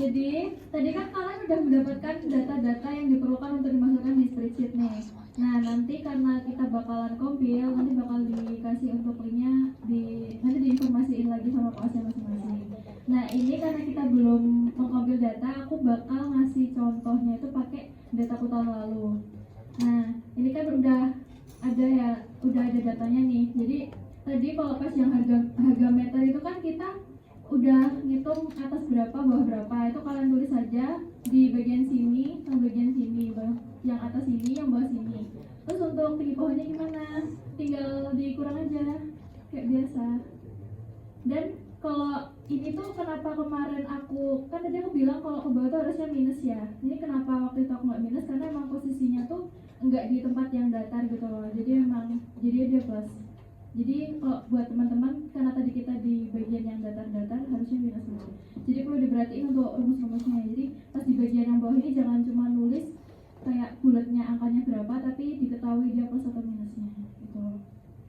Jadi tadi kan kalian udah mendapatkan data-data yang diperlukan untuk dimasukkan di spreadsheet nih. Nah nanti karena kita bakalan compile, nanti bakal dikasih untuk linknya nanti diinformasiin lagi sama kelasnya masing-masing. Nah ini karena kita belum mengcompile data, aku bakal ngasih contohnya itu pakai dataku tahun lalu. Nah ini kan udah ada datanya nih. Jadi tadi kalau pas yang harga meter itu kan kita udah ngitung atas berapa bawah berapa, itu kalian tulis saja di bagian sini sama bagian sini, yang atas sini yang bawah sini. Terus untuk tinggi pohonnya gimana, tinggal dikurang aja kayak biasa. Dan kalau ini tuh kenapa kemarin aku kan tadi aku bilang kalau ke bawah tuh harusnya minus ya, ini kenapa waktu itu aku nggak minus karena emang posisinya tuh nggak di tempat yang datar gitu loh, jadi dia plus. Jadi kalau buat teman-teman, karena tadi kita di bagian yang datar-datar harusnya minus dulu. Jadi perlu diperhatiin untuk rumus-rumusnya. Jadi pas di bagian yang bawah ini jangan cuma nulis kayak bulatnya angkanya berapa, tapi diketahui dia plus atau minusnya gitu.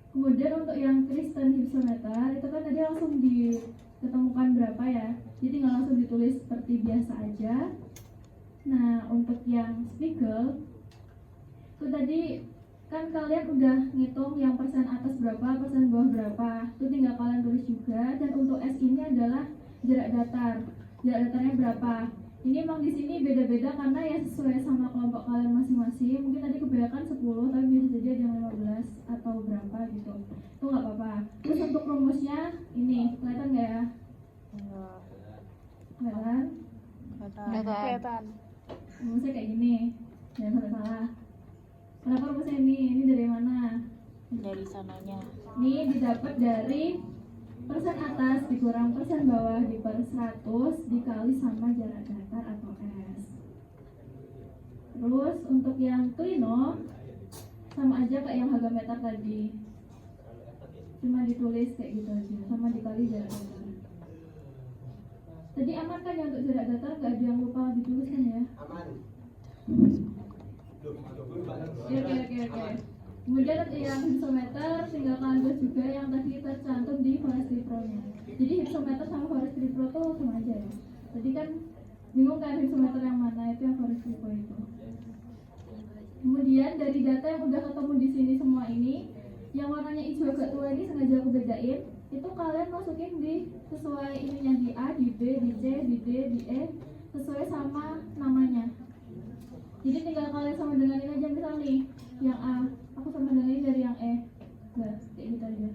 Kemudian untuk yang Kristen hypsometer itu kan tadi langsung diketemukan berapa ya. Jadi nggak langsung ditulis seperti biasa aja. Nah untuk yang Spiegel itu tadi kan kalian udah ngitung yang persen atas berapa, persen bawah berapa, itu tinggal kalian tulis juga. Dan untuk S ini adalah jarak datarnya berapa. Ini emang di sini beda-beda karena ya sesuai sama kelompok kalian masing-masing. Mungkin tadi kebanyakan 10, tapi bisa jadi ada yang 15 atau berapa gitu, itu nggak apa-apa. Terus untuk rumusnya ini kelihatan nggak ya? Kelihatan. Rumusnya kayak gini, jangan sampai salah. Kenapa rumusnya ini dari mana? Dari sananya. Ini didapat dari persen atas dikurang persen bawah diper 100 dikali sama jarak datar atau S. Terus untuk yang klino sama aja kayak yang harga meter tadi, cuma ditulis kayak gitu aja, sama dikali jarak datar. Tadi aman kan ya untuk jarak datar, nggak ada yang lupa ditulis kan ya? Aman. Oke. Kemudian yang hypsometer tinggal kalian tulis juga yang tadi tercantum di Forestry Pro-nya. Jadi hypsometer sama Forestry Pro tuh sama aja ya. Tadi kan bingung kan hypsometer yang mana, itu yang Forestry Pro itu. Kemudian dari data yang udah ketemu di sini semua ini, yang warnanya hijau agak tua ini sengaja aku bedain. Itu kalian masukin di sesuai ininya, di A, di B, di C, di D, di E, sesuai sama namanya. Jadi tinggal kalian sama dengan ini aja, misal nih yang A, aku sama dengan ini dari yang E. Nah, kayak gitu aja.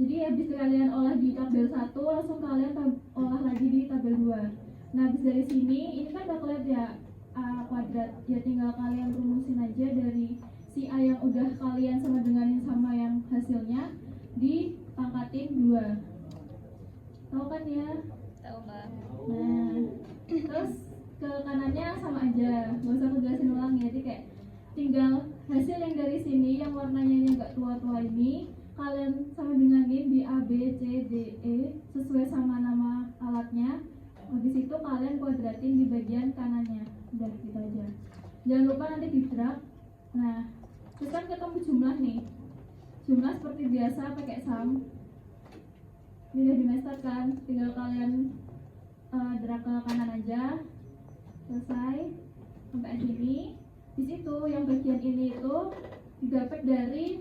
Jadi habis kalian olah di tabel 1, langsung kalian olah lagi di tabel 2. Nah habis dari sini, ini kan udah kelihatan ya A kuadrat, ya tinggal kalian rumusin aja dari si A yang udah kalian sama denganin sama yang hasilnya dipangkatin 2. Tahu kan ya? Tahu Mbak. Nah, terus ke kanannya sama aja, nggak usah aku jelasin ulang ya. Jadi kayak tinggal hasil yang dari sini yang warnanya yang nggak tua-tua ini kalian sama denganin di A, B, C, D, E sesuai sama nama alatnya. Habis itu kalian kuadratin di bagian kanannya. Udah gitu aja. Jangan lupa nanti di drag. Nah, terus kan ketemu jumlah nih. Jumlah seperti biasa pakai sum. Ini udah di master kan, tinggal kalian drag ke kanan aja. Selesai sampai sini. Di situ yang bagian ini itu didapat dari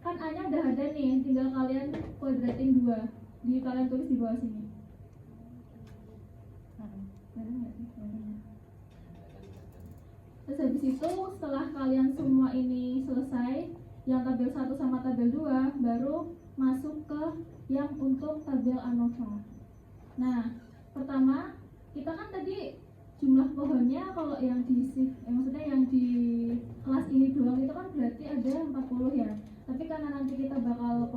kan A-nya udah ada nih, tinggal kalian kuadratin 2. Jadi kalian tulis di bawah sini. Terus habis itu setelah kalian semua ini selesai, yang tabel 1 sama tabel 2 baru masuk ke yang untuk tabel ANOVA. Nah, pertama kita kan tadi jumlah pohonnya kalau yang di shift, maksudnya yang di kelas ini doang itu kan berarti ada 40 ya. Tapi karena nanti kita bakal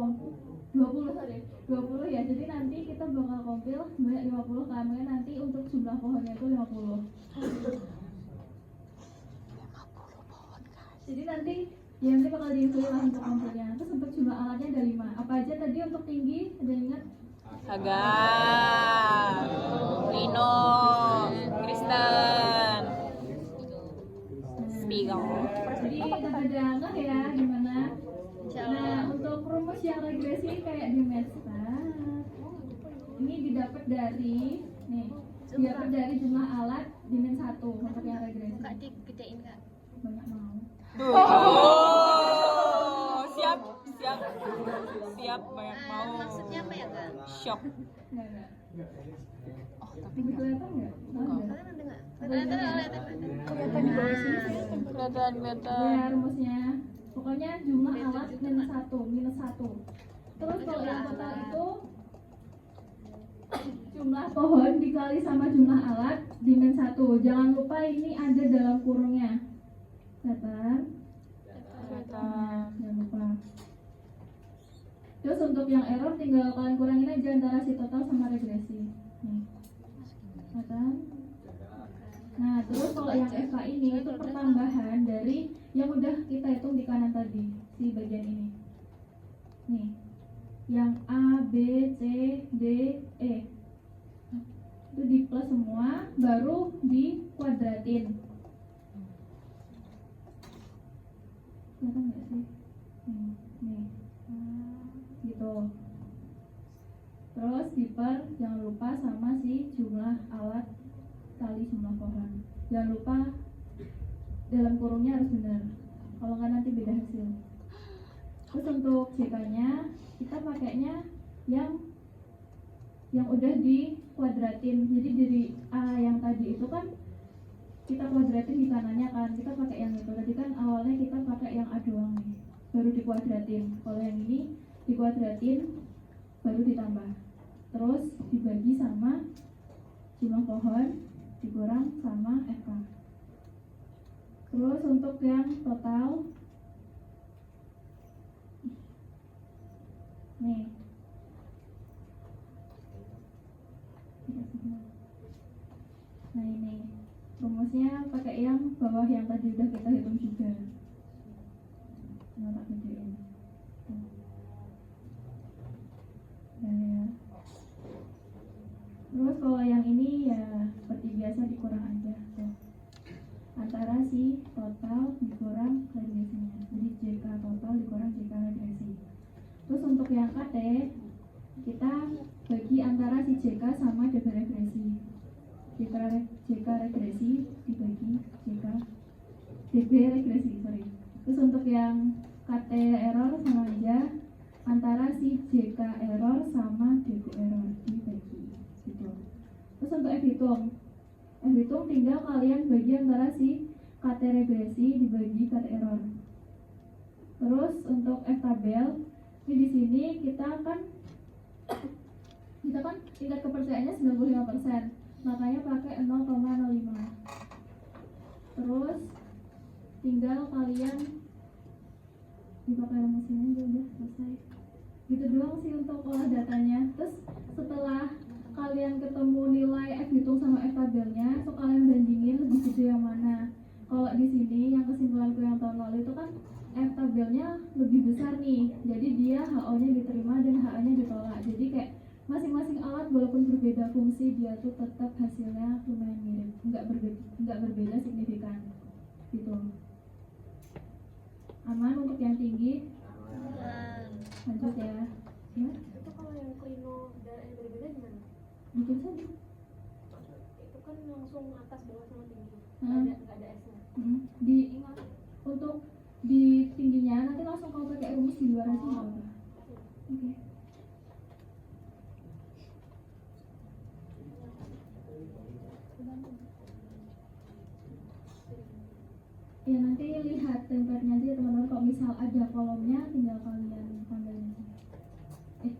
20 ya. Jadi nanti kita bakal kompil sebanyak 50 karena nanti untuk jumlah pohonnya itu 50. Jadi nanti bakal dihitung lah untuk kompilnya. Terus untuk jumlah alatnya ada 5. Apa aja tadi untuk tinggi? Ada yang ingat? Hagar, Lino, Kristen, Spiegel. Jadi udah pada ngeh ya gimana? Nah untuk rumus yang regresi kayak di Medstat ini didapat dari nih Diaper dari jumlah alat dimen 1 untuk yang regresi. Kak digedein Kak. Banyak mau. Oh, siap banyak mau. Maksudnya apa ya Kak? Shock. Enggak. Oh, tapi Lebih kelihatan enggak? Kalian ada nggak? Kelihatan. kelihatan di bawah sini sih. Kelihatan. Ya rumusnya. Pokoknya jumlah alat minus 1. Terus kalau yang total itu jumlah pohon dikali sama jumlah alat dimen 1. Jangan lupa ini ada dalam kurungnya. Kelihatan? Jangan lupa. Terus untuk yang error tinggal kalian kurangin aja antara si total sama regresi. Nih. Kelihatan? Nah, terus kalau yang FK ini itu pertambahan dari yang udah kita hitung di kanan tadi, si bagian ini. Nih. Yang A, B, C, D, E. Itu di plus semua, baru dikuadratin. Kelihatan nggak sih? Nih. Gitu. Terus diper jangan lupa sama si jumlah alat kali jumlah pohon. Jangan lupa dalam kurungnya harus benar. Kalau nggak nanti beda hasil. Terus untuk JK-nya kita pakainya yang udah dikuadratin. Jadi dari A yang tadi itu kan kita kuadratin di kanannya kan. Kita pakai yang itu. Tadi kan awalnya kita pakai yang A doang nih. Baru dikuadratin. Kalau yang ini dikuadratin baru ditambah. Terus dibagi sama jumlah pohon dikurang sama FK. Terus untuk yang total nih nah ini rumusnya pakai yang bawah yang tadi udah kita hitung juga. Nah, tak gedein. Nah, ya. Terus kalau yang ini ya seperti biasa dikurang aja tuh. Antara si total dikurang regresinya. Jadi JK total dikurang JK regresi. Terus untuk yang KT kita bagi antara si JK sama DB regresi. JK regresi dibagi JK DB regresi, sorry. Terus untuk yang KT error sama aja antara si JK error sama DB error dibagi gitu. Terus untuk F hitung tinggal kalian bagi antara si KT regresi dibagi KT error. Terus untuk F tabel ini di sini kita kan tingkat kepercayaannya 95%, makanya pakai 0,05. Terus tinggal kalian dipakai rumus ini aja udah selesai. Gitu doang sih untuk olah datanya. Terus setelah kalian ketemu nilai F hitung sama F tabelnya, so kalian bandingin lebih gede yang mana. Kalau di sini yang kesimpulanku yang tahun lalu itu kan F tabelnya lebih besar nih, jadi dia HO-nya diterima dan HA-nya ditolak. Jadi kayak masing-masing alat walaupun berbeda fungsi dia tuh tetap hasilnya lumayan mirip, nggak berbeda signifikan gitu. Aman untuk yang tinggi? Lanjut ya. Itu kalau yang klino dan yang berbeda gimana? Bikin saja. Itu kan langsung atas bawah sama tinggi. Hmm. Nggak ada S-nya. Di untuk di tingginya nanti langsung kalau pakai rumus di luar aja nggak apa-apa. Oke. Ya nanti lihat template-nya aja ya, teman-teman. Kalau misal ada kolomnya tinggal kalian tambahin aja.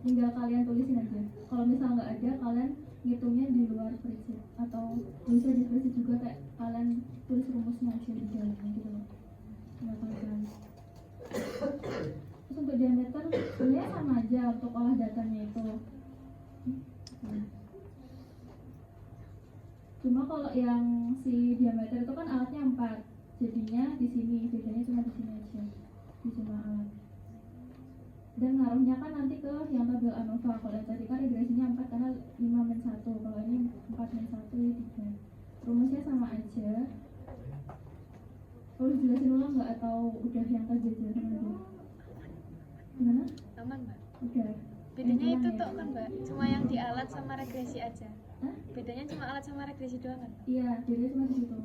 Tinggal kalian tulisin aja. Kalau misal nggak ada, kalian ngitungnya di luar spreadsheet atau bisa di spreadsheet juga, kayak kalian tulis rumusnya aja di dalamnya gitu loh. Nggak kalian. Terus untuk diameter sebenarnya sama aja untuk olah datanya itu. Cuma kalau yang si diameter itu kan alatnya 4. Jadinya di sini, bedanya cuma di sini aja, di jumlah alat. Dan ngaruhnya kan nanti ke yang tabel ANOVA. Kalau yang tadi kan regresinya 4 karena 5-1. Kalau ini 4-1 ya 3. Rumusnya sama aja. Perlu jelasin ulang nggak atau udah yang tadi aja teman-teman? Gimana? Aman Mbak. Udah. Bedanya itu Intinya tuh ya. kan mbak, cuma yang di alat sama regresi aja. Hah? Bedanya cuma alat sama regresi doang kan? Iya, bedanya cuma di situ.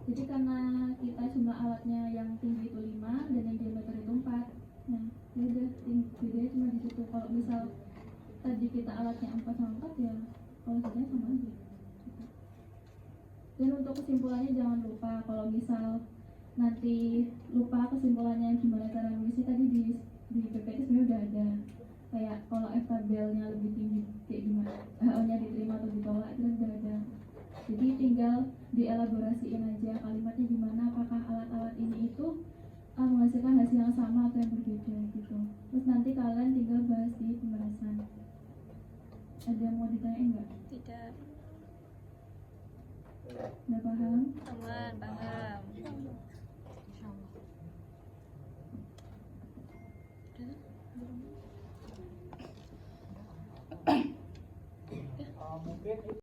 Jadi karena kita cuma alatnya yang tinggi itu 5 dan yang diameter itu 4. Nah, beda, bedanya cuma di situ. Kalau misal tadi kita alatnya 4 sama 4 ya, kalau bedanya sama aja. Gitu. Dan untuk kesimpulannya jangan lupa kalau misal nanti lupa kesimpulannya gimana cara nulisnya tadi di PPT sebenarnya udah ada kayak kalau F tabelnya lebih tinggi kayak gimana HO-nya diterima atau ditolak itu udah ada. Jadi tinggal dielaborasiin aja kalimatnya gimana, apakah alat-alat ini itu menghasilkan hasil yang sama atau yang berbeda gitu. Terus nanti kalian tinggal bahas di pembahasan. Ada yang mau ditanyain nggak? Tidak. Udah paham? Aman, paham. Mungkin